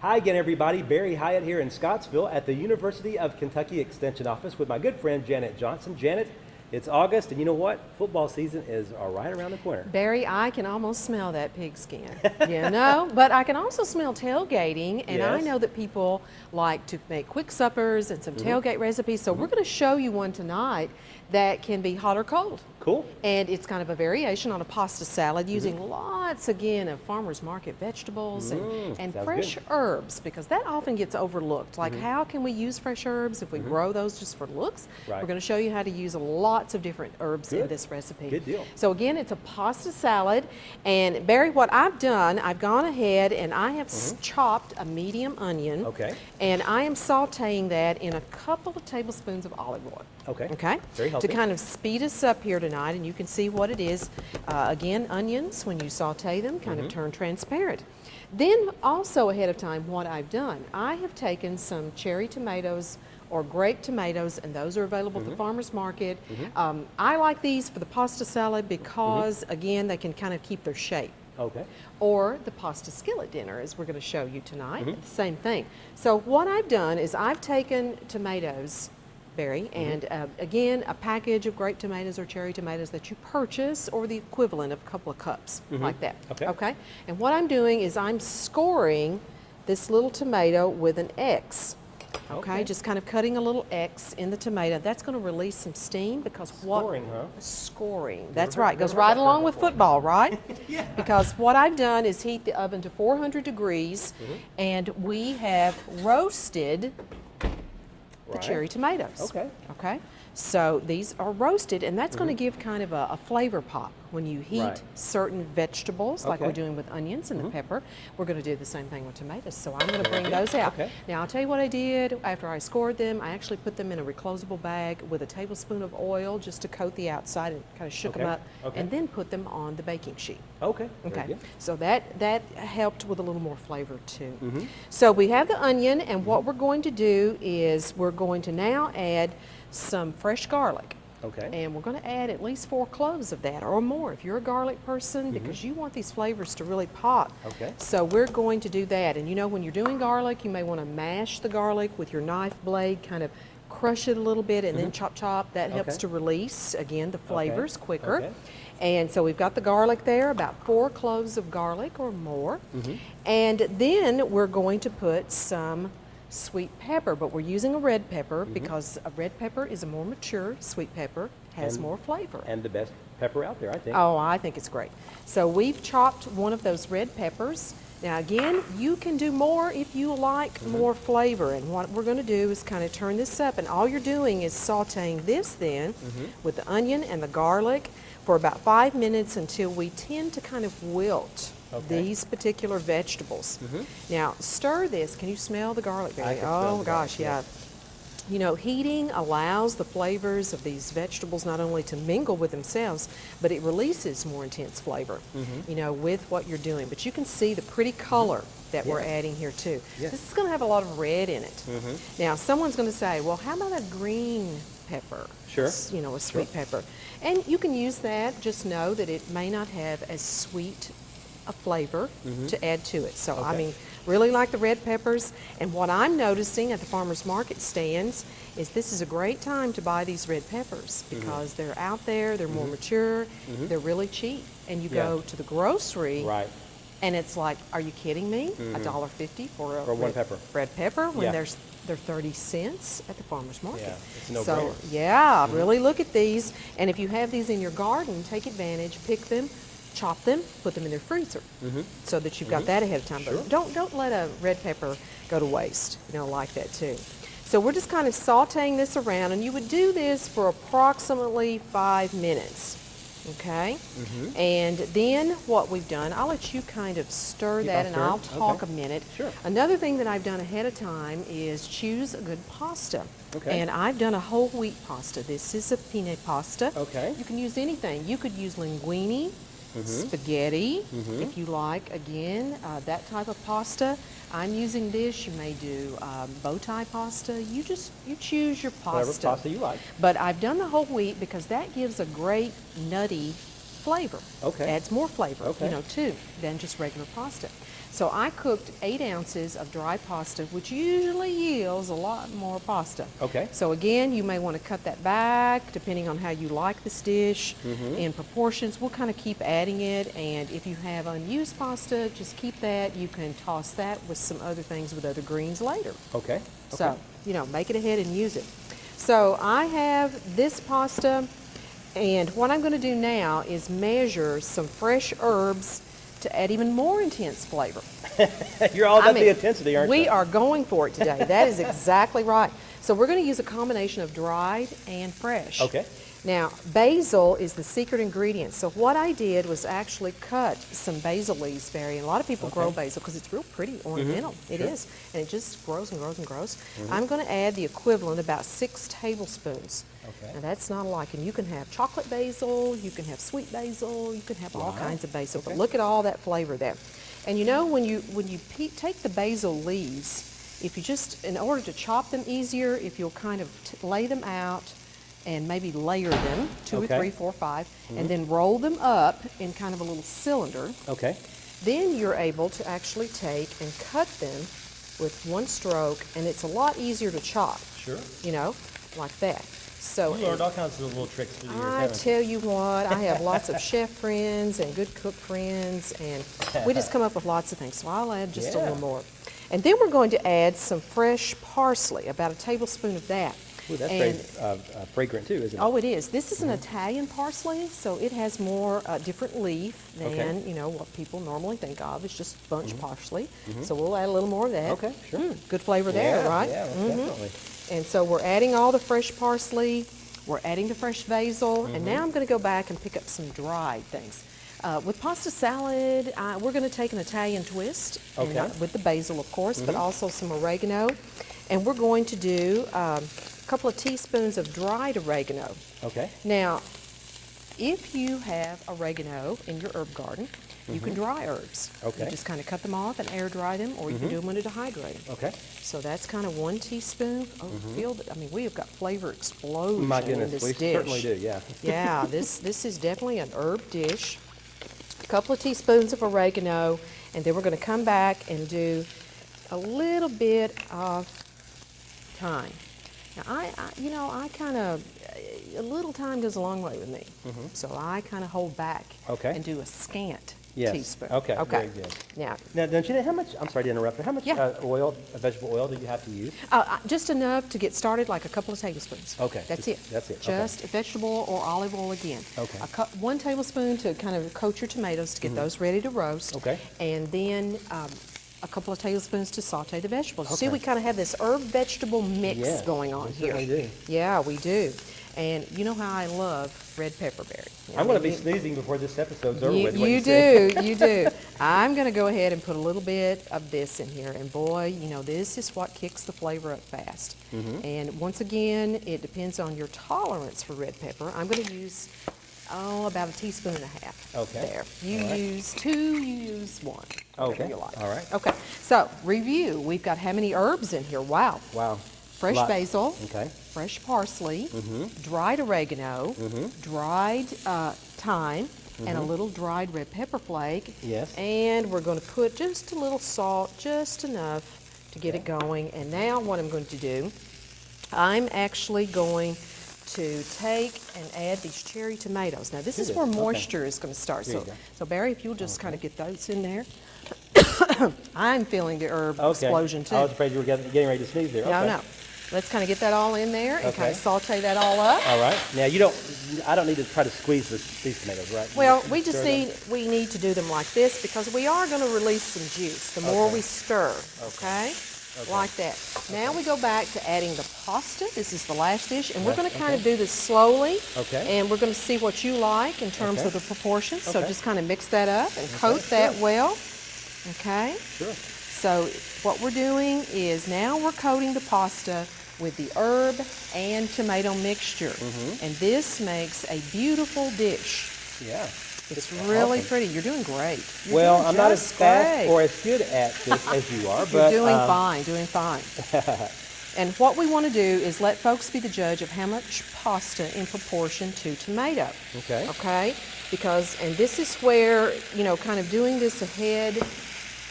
Hi again, everybody. Barry Hyatt here in Scottsville at the University of Kentucky Extension Office with my good friend Janet Johnson. Janet, it's August, and you know what? Football season is right around the corner. Barry, I can almost smell that pigskin, but I can also smell tailgating, and I know that people like to make quick suppers and some tailgate recipes, so we're going to show you one tonight that can be hot or cold. Cool. And it's kind of a variation on a pasta salad using lots, again, of farmers market vegetables and fresh herbs, because that often gets overlooked. Like, how can we use fresh herbs if we grow those just for looks? Right. We're going to show you how to use lots of different herbs in this recipe. Good deal. So again, it's a pasta salad. And Barry, what I've done, I've gone ahead and I have chopped a medium onion. Okay. And I am sauteing that in a couple of tablespoons of olive oil. Okay. Okay. Very healthy. To kind of speed us up here tonight, and you can see what it is. Again, onions, when you saute them, kind of turn transparent. Then also ahead of time, what I've done, I have taken some cherry tomatoes or grape tomatoes, and those are available at the farmer's market. I like these for the pasta salad because, again, they can kind of keep their shape. Okay. Or the pasta skillet dinner, as we're going to show you tonight, the same thing. So what I've done is I've taken tomatoes, Barry, and again, a package of grape tomatoes or cherry tomatoes that you purchase, or the equivalent of a couple of cups, like that. Okay. Okay. And what I'm doing is I'm scoring this little tomato with an X. Okay, just kind of cutting a little X in the tomato. That's going to release some steam because Scoring, huh? Scoring. That's right. Goes right along with football, right? Because what I've done is heat the oven to 400 degrees, and we have roasted the cherry tomatoes. Okay. Okay. So these are roasted, and that's going to give kind of a flavor pop when you heat certain vegetables, like we're doing with onions and the pepper. We're going to do the same thing with tomatoes. So I'm going to bring those out. Now I'll tell you what I did after I scored them. I actually put them in a reclosable bag with a tablespoon of oil just to coat the outside, and kind of shook them up, and then put them on the baking sheet. Okay. Okay. So that helped with a little more flavor too. So we have the onion, and what we're going to do is we're going to now add some fresh garlic. Okay. And we're going to add at least 4 cloves of that or more if you're a garlic person, because you want these flavors to really pop. Okay. So we're going to do that. And you know, when you're doing garlic, you may want to mash the garlic with your knife blade, kind of crush it a little bit, and then chop chop. That helps to release, again, the flavors quicker. And so we've got the garlic there, about 4 cloves of garlic or more. And then we're going to put some sweet pepper, but we're using a red pepper because a red pepper is a more mature sweet pepper, has more flavor. And the best pepper out there, I think. Oh, I think it's great. So we've chopped one of those red peppers. Now again, you can do more if you like more flavor, and what we're going to do is kind of turn this up, and all you're doing is sauteing this then with the onion and the garlic for about 5 minutes until we tend to kind of wilt these particular vegetables. Now stir this. Can you smell the garlic, Barry? Oh gosh, yeah. You know, heating allows the flavors of these vegetables not only to mingle with themselves, but it releases more intense flavor, you know, with what you're doing. But you can see the pretty color that we're adding here too. This is going to have a lot of red in it. Now someone's going to say, well, how about a green pepper? Sure. You know, a sweet pepper. And you can use that. Just know that it may not have as sweet a flavor to add to it. So I mean, really like the red peppers. And what I'm noticing at the farmers market stands is this is a great time to buy these red peppers because they're out there, they're more mature, they're really cheap. And you go to the grocery and it's like, are you kidding me? $1.50 for a red pepper when they're 30 cents at the farmer's market. Yeah, it's no brainer. So really look at these. And if you have these in your garden, take advantage, pick them, chop them, put them in their freezer so that you've got that ahead of time. But don't let a red pepper go to waste. You know, like that too. So we're just kind of sauteing this around, and you would do this for approximately 5 minutes. Okay? And then what we've done, I'll let you kind of stir that, and I'll talk a minute. Another thing that I've done ahead of time is choose a good pasta. And I've done a whole wheat pasta. This is a penne pasta. You can use anything. You could use linguine, spaghetti, if you like, again, that type of pasta. I'm using this. You may do bow tie pasta. You choose your pasta. Whatever pasta you like. But I've done the whole wheat because that gives a great nutty flavor. Adds more flavor, you know, too, than just regular pasta. So I cooked 8 ounces of dry pasta, which usually yields a lot more pasta. Okay. So again, you may want to cut that back depending on how you like this dish in proportions. We'll kind of keep adding it, and if you have unused pasta, just keep that. You can toss that with some other things with other greens later. Okay. So, you know, make it ahead and use it. So I have this pasta, and what I'm going to do now is measure some fresh herbs to add even more intense flavor. You're all about the intensity, aren't you? We are going for it today. That is exactly right. So we're going to use a combination of dried and fresh. Okay. Now, basil is the secret ingredient. So what I did was actually cut some basil leaves, Barry. And a lot of people grow basil because it's real pretty ornamental. It is. And it just grows and grows and grows. I'm going to add the equivalent, about 6 tablespoons. Okay. Now that's not alike. And you can have chocolate basil, you can have sweet basil, you can have all kinds of basil. But look at all that flavor there. And you know, when you take the basil leaves, if you just, in order to chop them easier, if you'll kind of lay them out and maybe layer them, 2 or 3, 4, 5, and then roll them up in kind of a little cylinder. Okay. Then you're able to actually take and cut them with one stroke, and it's a lot easier to chop. Sure. You know, like that. So You learned all kinds of little tricks through the years, I haven't tell you what, I have lots of chef friends and good cook friends, and we just come up with lots of things. So I'll add just a little more. And then we're going to add some fresh parsley, about a tablespoon of that. Ooh, that's very fragrant too, isn't it? Oh, it is. This is an Italian parsley, so it has more different leaf than you know what people normally think of. It's just bunch parsley. So we'll add a little more of that. Okay, sure. Good flavor there, right? Yeah, definitely. And so we're adding all the fresh parsley. We're adding the fresh basil, and now I'm going to go back and pick up some dried things. With pasta salad, we're going to take an Italian twist, and, with the basil, of course, but also some oregano. And we're going to do a couple of teaspoons of dried oregano. Okay. Now, if you have oregano in your herb garden, you can dry herbs. Okay. You just kind of cut them off and air dry them, or you can do them under dehydrating. Okay. So that's kind of 1 teaspoon. Oh, feel that. I mean, we have got flavor explosion My in goodness, this we dish. certainly do, yeah. Yeah, this is definitely an herb dish. A couple of teaspoons of oregano, and then we're going to come back and do a little bit of thyme. Now, I kind of, a little thyme goes a long way with me. So I kind of hold back and do a scant teaspoon. Okay, very good. Now, Janet, how much, I'm sorry to interrupt, but how much oil, vegetable oil do you have to use? just enough to get started, like a couple of tablespoons. Okay. That's it. That's it. Just vegetable or olive oil again. Okay. 1 tablespoon to kind of coat your tomatoes to get those ready to roast. Okay. And then a couple of tablespoons to saute the vegetables. Okay. See, we kind of have this herb-vegetable mix going on here. We certainly do. Yeah, we do. And you know how I love red pepper, Barry. I'm going to be sneezing before this episode's over with. You do, you do. I'm going to go ahead and put a little bit of this in here. And boy, you know, this is what kicks the flavor up fast. And once again, it depends on your tolerance for red pepper. I'm going to use, about 1.5 teaspoons there. You use 2, you use 1. Okay, You like. all right. Okay, so review. We've got how many herbs in here? Wow. Wow. Fresh basil, Okay. fresh parsley, dried oregano, dried thyme, and a little dried red pepper flake. Yes. And we're going to put just a little salt, just enough to get it going. And now what I'm going to do, I'm actually going to take and add these cherry tomatoes. Now this is where moisture is going to start. So Barry, if you'll just kind of get those in there. I'm feeling the herb explosion too. I was afraid you were getting ready to sneeze there. No. Let's kind of get that all in there and kind of saute that all up. All right. Now I don't need to try to squeeze these tomatoes, right? Well, we need to do them like this because we are going to release some juice the more we stir, okay? Like that. Now we go back to adding the pasta. This is the last dish, and we're going to kind of do this slowly. Okay. And we're going to see what you like in terms of the proportions. So just kind of mix that up and coat that well. Okay? Sure. So what we're doing is now we're coating the pasta with the herb and tomato mixture. And this makes a beautiful dish. Yeah. It's really pretty. You're doing great. Well, I'm not as fast or as good at this as you are, but you're doing fine. And what we want to do is let folks be the judge of how much pasta in proportion to tomato. Okay. Okay? Because, and this is where, you know, kind of doing this ahead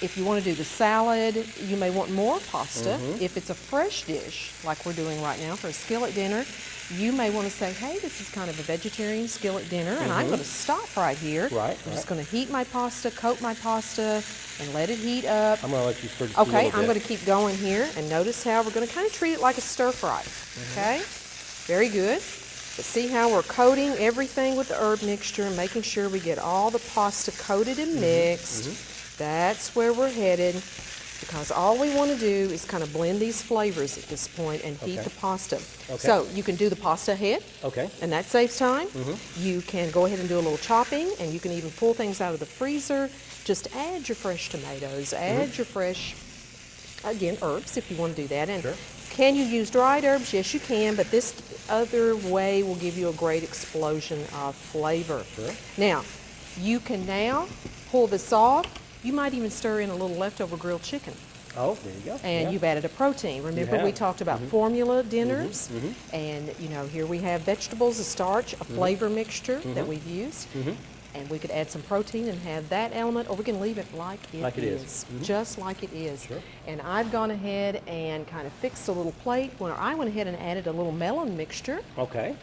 if you want to do the salad, you may want more pasta. If it's a fresh dish, like we're doing right now for a skillet dinner, you may want to say, hey, this is kind of a vegetarian skillet dinner, and I'm going to stop right here. Right, I'm just going to heat my pasta, coat my pasta, and let it heat up. I'm going to let you stir just a Okay, little I'm bit. going to keep going here, and notice how we're going to kind of treat it like a stir fry. Okay, very good. But see how we're coating everything with the herb mixture and making sure we get all the pasta coated and mixed. That's where we're headed, because all we want to do is kind of blend these flavors at this point and heat the pasta. Okay. So you can do the pasta ahead, Okay. and that saves time. You can go ahead and do a little chopping, and you can even pull things out of the freezer. Just add your fresh tomatoes, add your fresh, again, herbs if you want to do that. And can you use dried herbs? Yes, you can, but this other way will give you a great explosion of flavor. Now, you can now pull this off. You might even stir in a little leftover grilled chicken. Oh, there you go. And you've added a protein. Remember we talked about formula dinners, and you know, here we have vegetables, a starch, a flavor mixture that we've used, and we could add some protein and have that element, or we can leave it like it is. Just like it is. And I've gone ahead and kind of fixed a little plate where I went ahead and added a little melon mixture. Okay.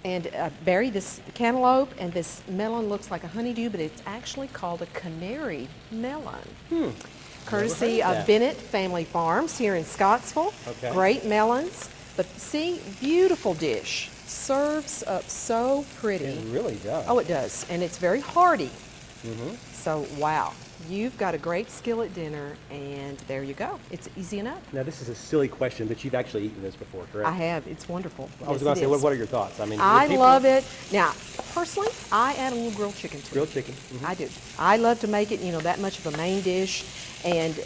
And Barry, this cantaloupe and this melon looks like a honeydew, but it's actually called a canary melon. Courtesy of Bennett Family Farms here in Scottsville. Okay. Great melons. But see, beautiful dish. Serves up so pretty. It really does. Oh, it does. And it's very hearty. So, wow. You've got a great skillet dinner, and there you go. It's easy enough. Now, this is a silly question, but you've actually eaten this before, correct? I have. It's wonderful. I was going to say, what are your thoughts? I mean, I love it. Now, personally, I add a little grilled chicken to it. Grilled chicken. I do. I love to make it, you know, that much of a main dish.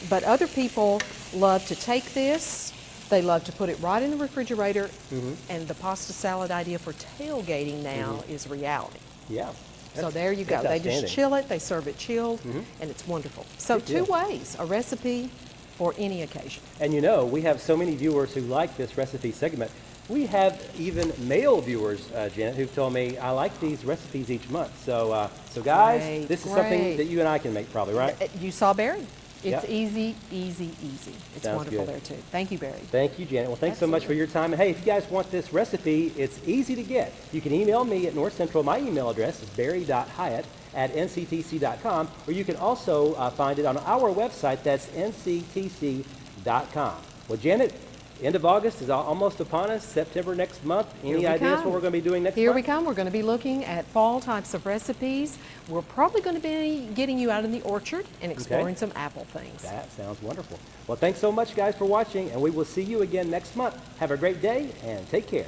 But other people love to take this. They love to put it right in the refrigerator. And the pasta salad idea for tailgating now is reality. Yeah. So there you go. They just chill it, they serve it chilled, and it's wonderful. So two ways, a recipe for any occasion. And you know, we have so many viewers who like this recipe segment. We have even male viewers, Janet, who've told me, I like these recipes each month. So, guys, this is something that you and I can make probably, right? You saw Barry. It's easy, easy, easy. It's Sounds wonderful good. there too. Thank you, Barry. Thank you, Janet. Well, thanks so much for your time. And hey, if you guys want this recipe, it's easy to get. You can email me at North Central. My email address is barry.hyatt@nctc.com, or you can also find it on our website. That's nctc.com. Well, Janet, end of August is almost upon us. September next month. Any ideas what we're going to be doing next month? Here we come. We're going to be looking at fall types of recipes. We're probably going to be getting you out in the orchard and exploring some apple things. That sounds wonderful. Well, thanks so much, guys, for watching, and we will see you again next month. Have a great day, and take care.